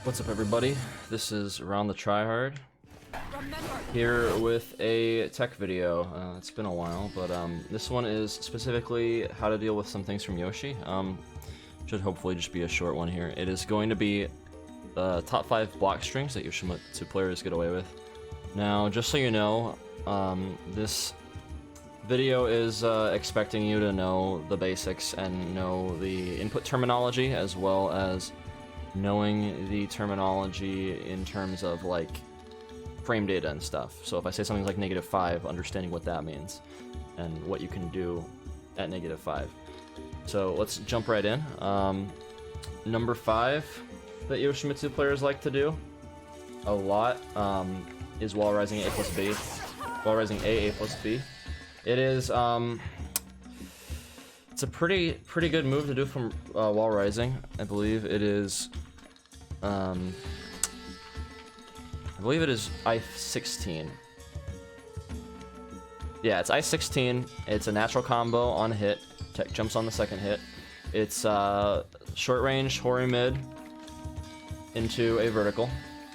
What's up, everybody? This is RonTheTryhard here with a tech video. It's been a while, but this one is specifically how to deal with some things from Yoshi. Should hopefully just be a short one here. It is going to be the top 5 block strings that Yoshimitsu players get away with. Now, just so you know, this video is expecting you to know the basics and know the input terminology, as well as knowing the terminology in terms of like frame data and stuff. So if I say something like -5, understanding what that means and what you can do at -5. So let's jump right in. Number 5 that Yoshimitsu players like to do a lot is wall rising A+B. Wall rising AA+B. It is it's a pretty good move to do from wall rising. I believe it is I-16. Yeah, it's I-16. It's a natural combo on hit. Tech jumps on the second hit. It's short range hori mid into a vertical,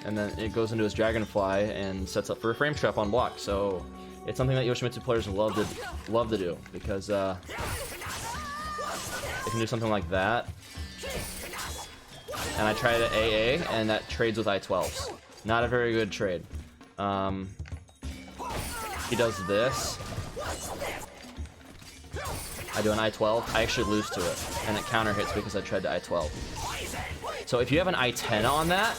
and then it goes into his dragonfly and sets up for a frame trap on block. So it's something that Yoshimitsu players love to do because they can do something like that. And I tried it at AA, and that trades with I-12s. Not a very good trade. He does this. I do an I-12. I actually lose to it, and it counter hits because I tried to I-12. So if you have an I-10 on that,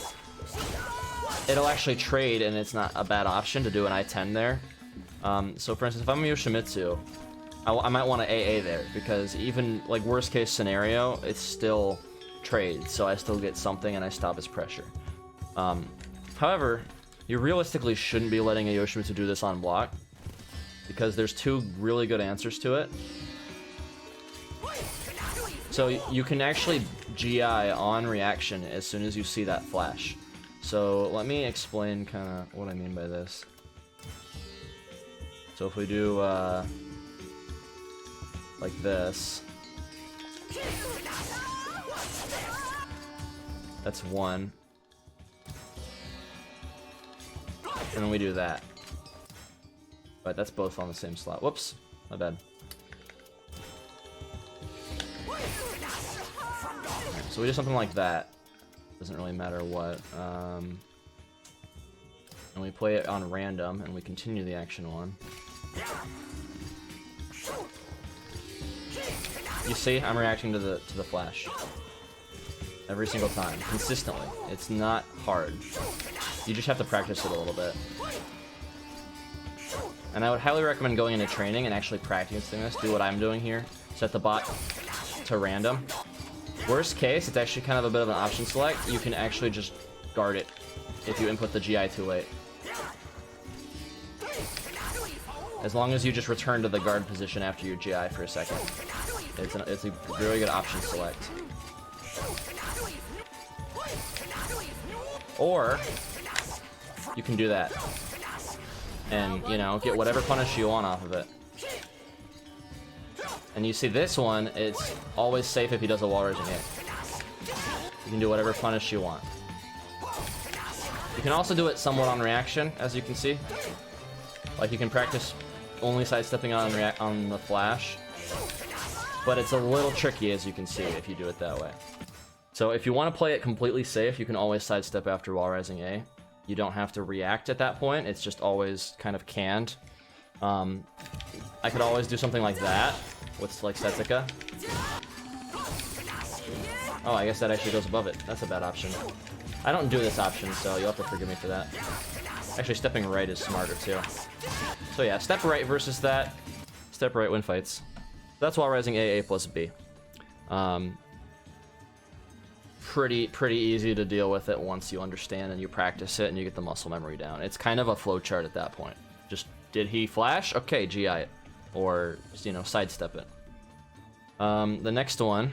it'll actually trade, and it's not a bad option to do an I-10 there. So for instance, if I'm a Yoshimitsu, I might want to AA there, because even like worst case scenario, it's still trade, so I still get something and I stop his pressure. However, you realistically shouldn't be letting a Yoshimitsu do this on block, because there's 2 really good answers to it. So you can actually GI on reaction as soon as you see that flash. So let me explain kind of what I mean by this. So if we do like this, that's 1. And then we do that. But that's both on the same slot. Whoops, my bad. Right, so we do something like that. Doesn't really matter what. And we play it on random, and we continue the action on. You see, I'm reacting to the flash every single time, consistently. It's not hard. You just have to practice it a little bit. And I would highly recommend going into training and actually practicing this. Do what I'm doing here. Set the bot to random. Worst case, it's actually kind of a bit of an option select. You can actually just guard it if you input the GI too late. As long as you just return to the guard position after your GI for a second. It's a really good option select. Or you can do that and, you know, get whatever punish you want off of it. And you see this one, it's always safe if he does a wall rising hit. You can do whatever punish you want. You can also do it somewhat on reaction, as you can see. Like, you can practice only sidestepping on the flash, but it's a little tricky, as you can see, if you do it that way. So if you want to play it completely safe, you can always sidestep after wall rising A. You don't have to react at that point, it's just always kind of canned. I could always do something like that, with like Setsuka. Oh, I guess that actually goes above it. That's a bad option. I don't do this option, so you'll have to forgive me for that. Actually, stepping right is smarter too. So yeah, step right versus that. Step right win fights. That's wall rising AA+B. Pretty easy to deal with it once you understand and you practice it and you get the muscle memory down. It's kind of a flow chart at that point. Just, did he flash? Okay, GI it. Or, you know, sidestep it. The next one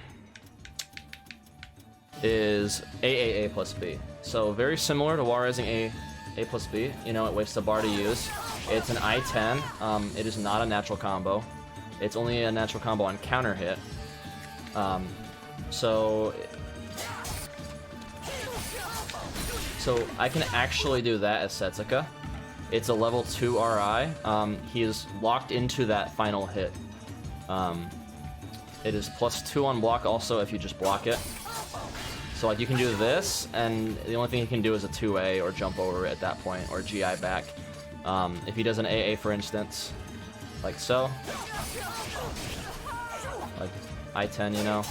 is AA+B. So very similar to wall rising A+B. You know, it wastes a bar to use. It's an I-10. It is not a natural combo. It's only a natural combo on counter hit. So So I can actually do that as Setsuka. It's a level 2 RI. He is locked into that final hit. It is +2 on block also if you just block it. So like you can do this, and the only thing he can do is a 2A or jump over at that point, or GI back. If he does an AA, for instance, like so, like I-10, you know,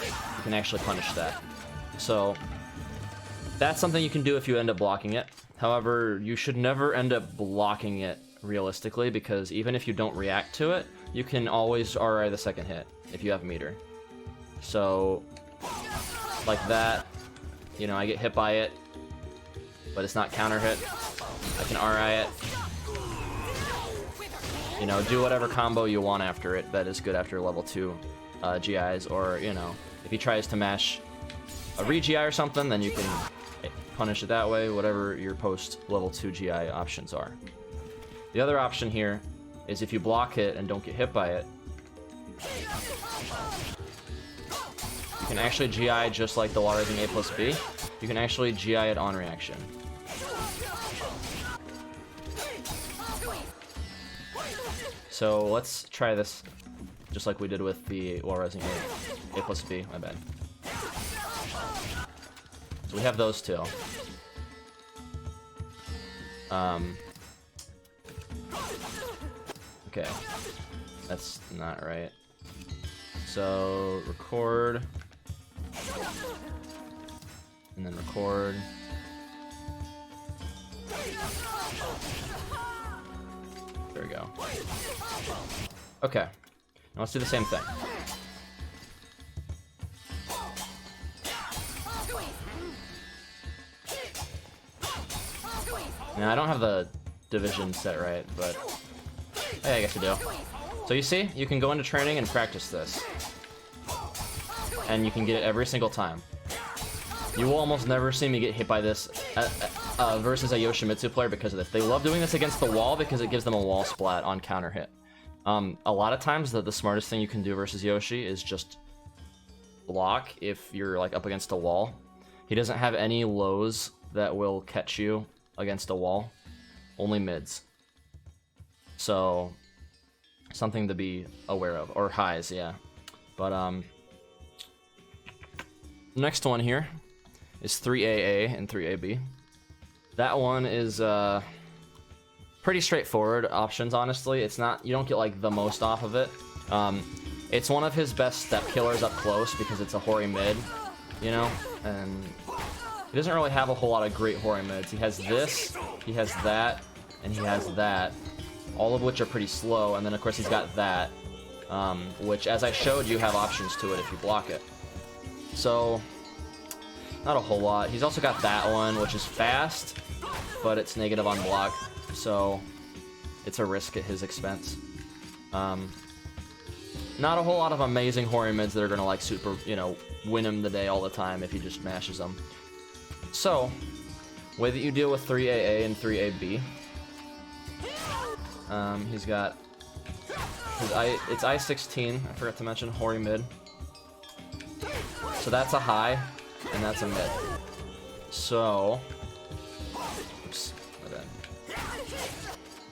you can actually punish that. So that's something you can do if you end up blocking it. However, you should never end up blocking it realistically, because even if you don't react to it, you can always RI the second hit if you have meter. So like that, you know, I get hit by it, but it's not counter hit. I can RI it. You know, do whatever combo you want after it that is good after level 2 GIs, or, you know, if he tries to mash a re-GI or something, then you can punish it that way, whatever your post-level 2 GI options are. The other option here is if you block it and don't get hit by it, you can actually GI just like the Writeup A+B. You can actually GI it on reaction. So let's try this just like we did with the Writeup A+B, my bad. So we have those two. Okay, that's not right. So record, and then record. There we go. Okay, now let's do the same thing. Now, I don't have the division set right, but hey, I guess you do. So you see, you can go into training and practice this, and you can get it every single time. You will almost never see me get hit by this versus a Yoshimitsu player because of this. They love doing this against the wall because it gives them a wall splat on counter hit. A lot of times, the smartest thing you can do versus Yoshi is just block if you're like up against a wall. He doesn't have any lows that will catch you against a wall, only mids. So something to be aware of, or highs, yeah. But next one here is 3AA and 3AB. That one is pretty straightforward options, honestly. It's not, you don't get like the most off of it. It's one of his best step killers up close because it's a hori mid, you know, and he doesn't really have a whole lot of great hori mids. He has this, he has that, and he has that, all of which are pretty slow, and then of course he's got that, which, as I showed you, have options to it if you block it. So, not a whole lot. He's also got that one, which is fast, but it's negative on block, so it's a risk at his expense. Not a whole lot of amazing hori mids that are gonna like super, you know, win him the day all the time if he just mashes them. So, way that you deal with 3AA and 3AB, he's got it's I-16, I forgot to mention, hori mid. So that's a high, and that's a mid. So, oops, my bad.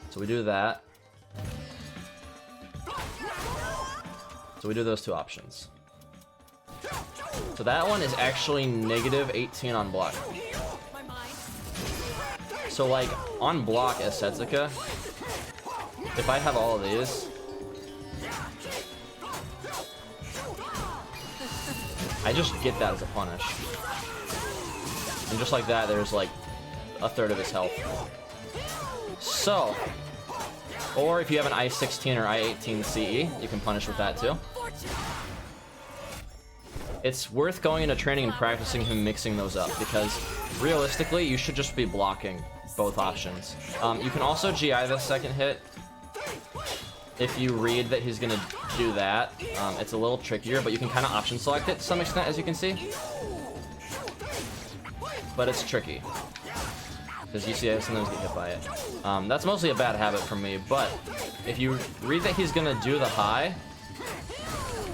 So we do that. So we do those two options. So that one is actually -18 on block. So like, on block as Setsuka, if I have all of these, I just get that as a punish. And just like that, there's like a third of his health. So, or if you have an I-16 or I-18 CE, you can punish with that too. It's worth going into training and practicing him mixing those up, because realistically, you should just be blocking both options. You can also GI the second hit if you read that he's gonna do that. It's a little trickier, but you can kind of option select it to some extent, as you can see. But it's tricky, because you see I sometimes get hit by it. That's mostly a bad habit from me, but if you read that he's gonna do the high,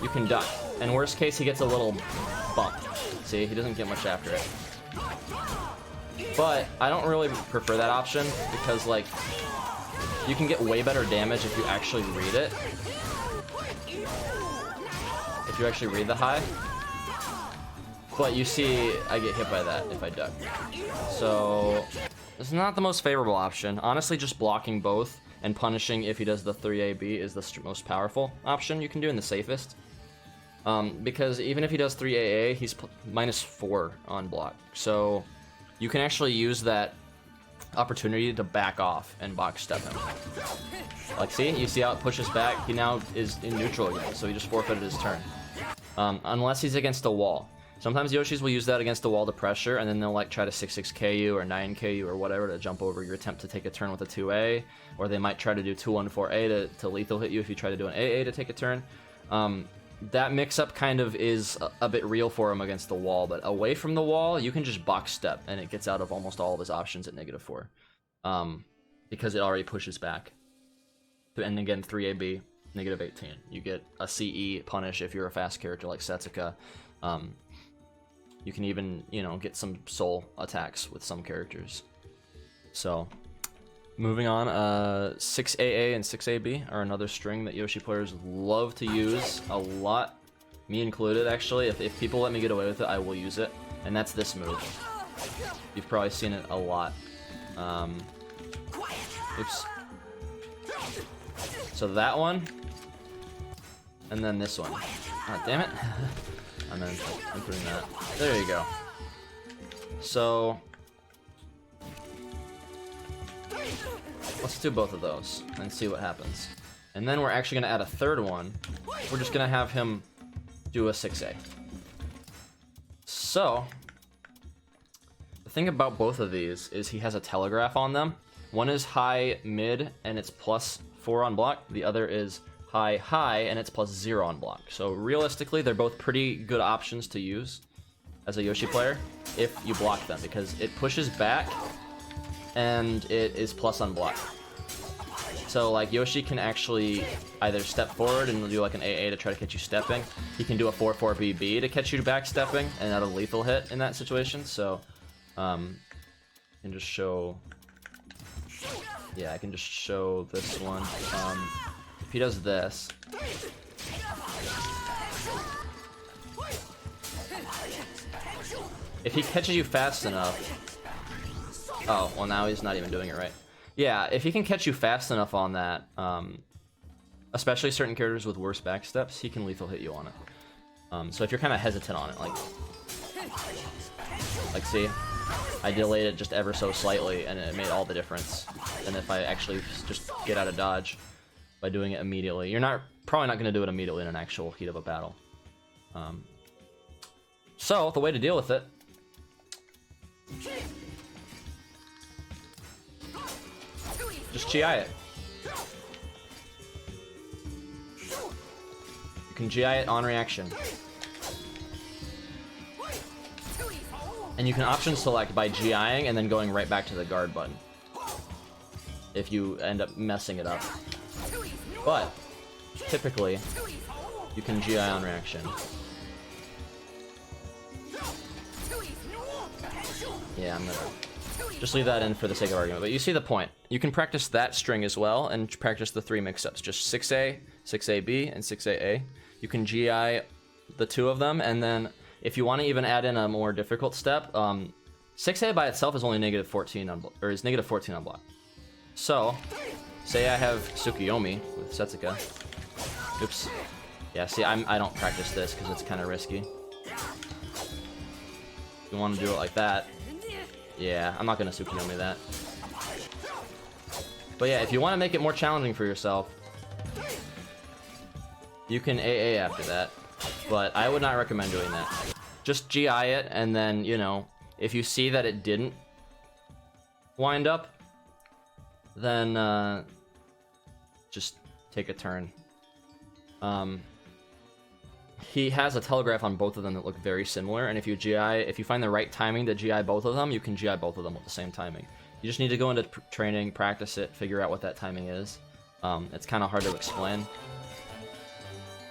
you can duck. And worst case, he gets a little bump. See, he doesn't get much after it. But I don't really prefer that option because, like, you can get way better damage if you actually read it. If you actually read the high. But you see, I get hit by that if I duck. So, it's not the most favorable option. Honestly, just blocking both and punishing if he does the 3AB is the most powerful option you can do and the safest. Because even if he does 3AA, he's -4 on block. So, you can actually use that opportunity to back off and box step him. Like, see? You see how it pushes back? He now is in neutral again, so he just forfeited his turn. Unless he's against a wall. Sometimes Yoshis will use that against the wall to pressure, and then they'll like try to 6-6K you or 9K you or whatever to jump over your attempt to take a turn with a 2A, or they might try to do 2-1-4A to lethal hit you if you try to do an AA to take a turn. That mix-up kind of is a bit real for him against the wall, but away from the wall, you can just box step, and it gets out of almost all of his options at -4. Because it already pushes back. And again, 3AB, -18. You get a CE punish if you're a fast character like Setsuka. You can even, you know, get some soul attacks with some characters. So, moving on, 6AA and 6AB are another string that Yoshi players love to use a lot. Me included, actually. If people let me get away with it, I will use it. And that's this move. You've probably seen it a lot. Oops. So that one. And then this one. Ah, damn it. And then I'm putting that. There you go. So let's do both of those and see what happens. And then we're actually gonna add a third one. We're just gonna have him do a 6A. So the thing about both of these is he has a telegraph on them. One is high mid and it's +4 on block. The other is high and it's +0 on block. So realistically, they're both pretty good options to use as a Yoshi player if you block them, because it pushes back and it is plus on block. So like Yoshi can actually either step forward and do like an AA to try to catch you stepping. He can do a 4-4-BB to catch you back stepping and not a lethal hit in that situation. So I can just show, yeah, I can just show this one. If he does this, if he catches you fast enough, oh, well now he's not even doing it right. Yeah, if he can catch you fast enough on that, especially certain characters with worse backsteps, he can lethal hit you on it. So if you're kind of hesitant on it, like see, I delayed it just ever so slightly and it made all the difference than if I actually just get out of dodge by doing it immediately. You're probably not going to do it immediately in an actual heat of a battle. So the way to deal with it, just GI it. You can GI it on reaction. And you can option select by GIing and then going right back to the guard button if you end up messing it up. But typically, you can GI on reaction. Yeah, I'm gonna just leave that in for the sake of argument. But you see the point. You can practice that string as well and practice the 3 mix-ups. Just 6A, 6AB, and 6AA. You can GI the 2 of them, and then if you want to even add in a more difficult step, 6A by itself is only -14 on or is -14 on block. So, say I have Tsukuyomi with Setsuka. Oops. Yeah, see, I don't practice this because it's kind of risky. You want to do it like that. Yeah, I'm not going to Tsukuyomi that. But yeah, if you want to make it more challenging for yourself, you can AA after that. But I would not recommend doing that. Just GI it, and then, you know, if you see that it didn't wind up, then just take a turn. He has a telegraph on both of them that look very similar, and if you find the right timing to GI both of them, you can GI both of them with the same timing. You just need to go into training, practice it, figure out what that timing is. It's kind of hard to explain.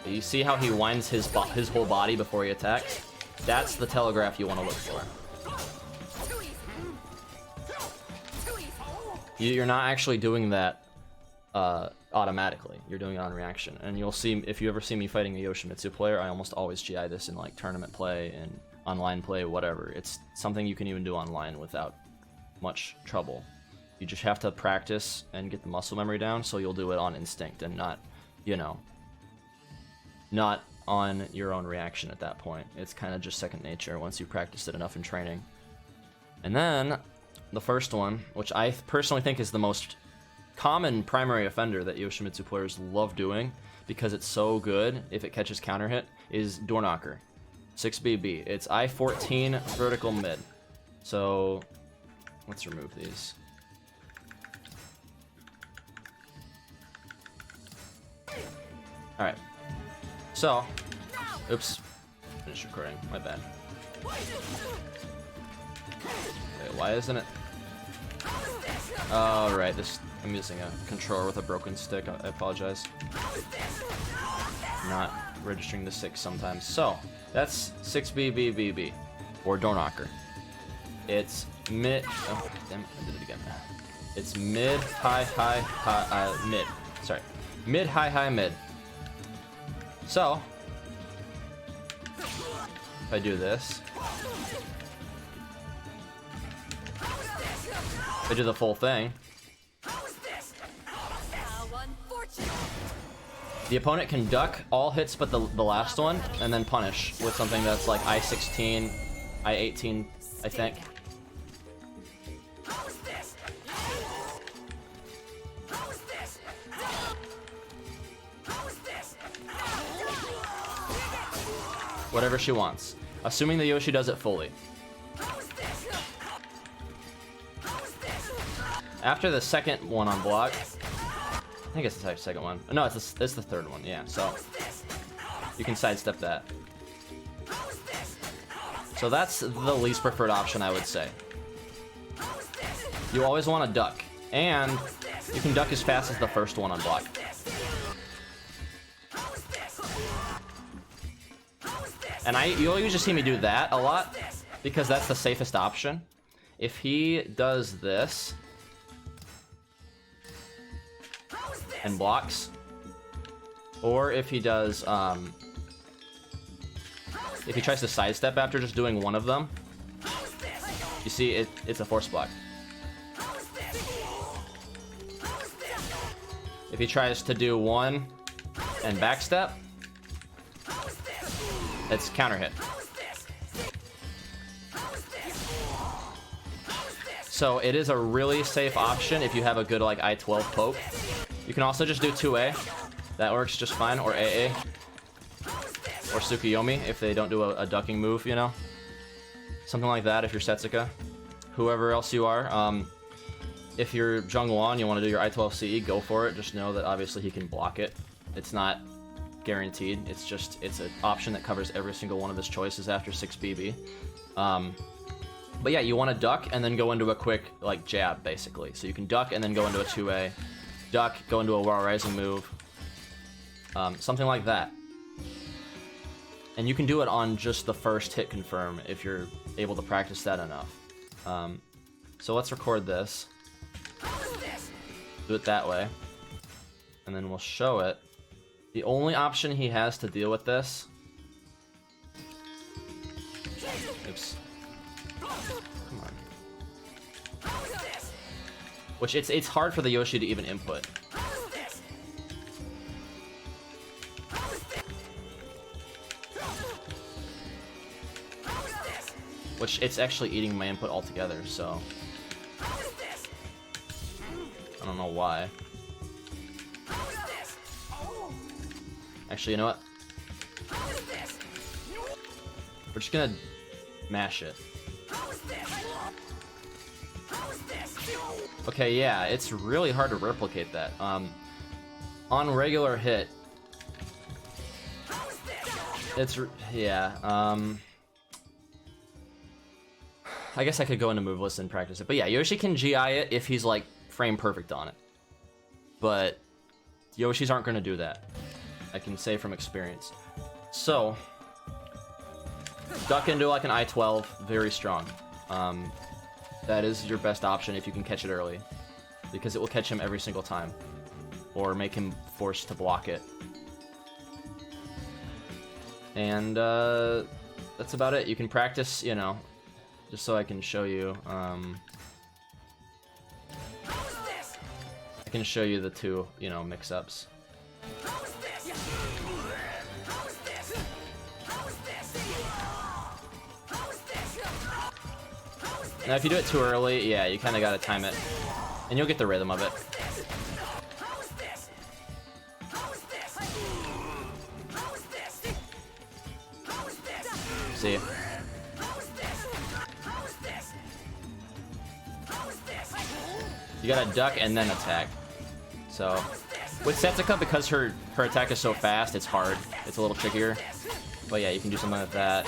But you see how he winds his whole body before he attacks? That's the telegraph you want to look for. You're not actually doing that automatically. You're doing it on reaction. And you'll see, if you ever see me fighting a Yoshimitsu player, I almost always GI this in like tournament play and online play, whatever. It's something you can even do online without much trouble. You just have to practice and get the muscle memory down, so you'll do it on instinct and not, you know, not on your own reaction at that point. It's kind of just second nature once you practice it enough in training. And then the first one, which I personally think is the most common primary offender that Yoshimitsu players love doing because it's so good if it catches counter hit, is door knocker. 6BB. It's I-14 vertical mid. So let's remove these. Alright. So, oops. Finish recording. My bad. Wait, why isn't it? Oh, right. I'm using a controller with a broken stick. I apologize. Not registering the 6 sometimes. So, that's 6BBBB, or door knocker. It's mid. Oh, damn it, I did it again. It's mid, high, high, high, mid. Sorry. Mid, high, high, mid. So, if I do this, if I do the full thing, the opponent can duck all hits but the last one, and then punish with something that's like I-16, I-18, I think. Whatever she wants, assuming the Yoshi does it fully. After the second one on block, I think it's the second one. No, it's the third one, yeah, so you can sidestep that. So that's the least preferred option, I would say. You always want to duck, and you can duck as fast as the first one on block. And you'll usually see me do that a lot, because that's the safest option. If he does this and blocks, or if he does, if he tries to sidestep after just doing one of them, you see it's a force block. If he tries to do one and backstep, it's counter hit. So it is a really safe option if you have a good like I-12 poke. You can also just do 2A. That works just fine, or AA. Or Tsukuyomi if they don't do a ducking move, you know? Something like that if you're Setsuka. Whoever else you are. If you're Jungwon and you want to do your I-12 CE, go for it. Just know that obviously he can block it. It's not guaranteed. It's an option that covers every single one of his choices after 6BB. But yeah, you want to duck and then go into a quick like jab, basically. So you can duck and then go into a 2A. Duck, go into a Wall Rising move. Something like that. And you can do it on just the first hit confirm if you're able to practice that enough. So let's record this. Do it that way. And then we'll show it. The only option he has to deal with this... Oops. Come on. Which it's hard for the Yoshi to even input. Which it's actually eating my input altogether, so... I don't know why. Actually, you know what? We're just gonna mash it. Okay, yeah, it's really hard to replicate that. On regular hit, it's yeah. I guess I could go into move list and practice it, but yeah, Yoshi can GI it if he's like frame perfect on it. But Yoshis aren't gonna do that. I can say from experience. So, duck into like an I-12, very strong. That is your best option if you can catch it early. because it will catch him every single time, or make him forced to block it. And that's about it. You can practice, you know, just so I can show you. I can show you the two, you know, mix-ups. Now, if you do it too early, yeah, you kind of gotta time it, and you'll get the rhythm of it. See? You gotta duck and then attack. So, with Setsuka, because her attack is so fast, it's hard. It's a little trickier. But yeah, you can do something like that.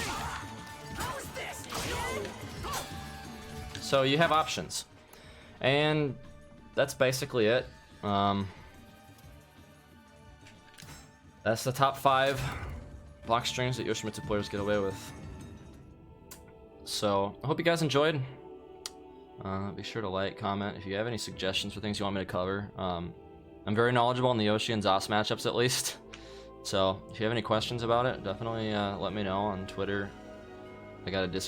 So you have options. And that's basically it. That's the top 5 Blockstrings that Yoshimitsu players get away with. So, I hope you guys enjoyed. Be sure to like, comment if you have any suggestions for things you want me to cover. I'm very knowledgeable in the Yoshi and Zos matchups, at least. So, if you have any questions about it, definitely let me know on Twitter. I got a Discord.